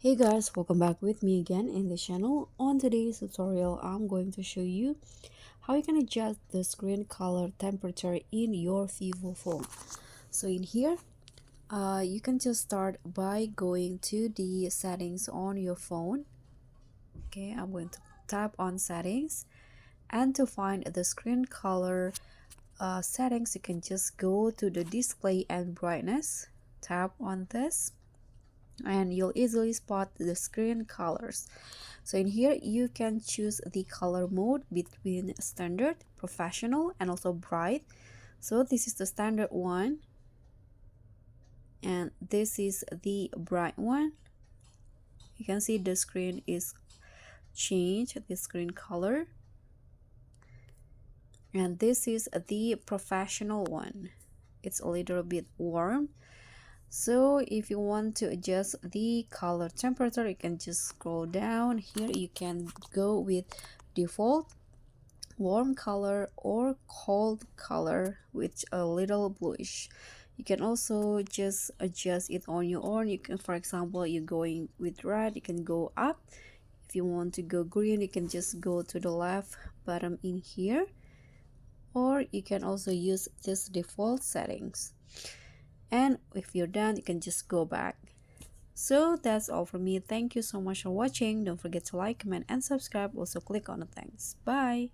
Hey guys, welcome back with me again in the channel. On today's tutorial, I'm going to show you how you can adjust the screen color temperature in your Vivo phone. So in here, you can just start by going to the settings on your phone. Okay, I'm going to tap on settings, and to find the screen color settings, you can just go to the display and brightness. Tap on this and you'll easily spot the screen colors. So in here you can choose the color mode between standard, professional, and also bright. So this is the standard one and this is the bright one. You can see the screen is changed, the screen color, and this is the professional one. It's a little bit warm. So if you want to adjust the color temperature, you can just scroll down here. You can go with default, warm color, or cold color with a little bluish. You can also just adjust it on your own. You can, for example, you're going with red, you can go up. If you want to go green, you can just go to the left bottom in here, or you can also use this default settings. And if you're done, you can just go back. So that's all from me. Thank you so much for watching. Don't forget to like, comment, and subscribe. Also click on the thanks. Bye.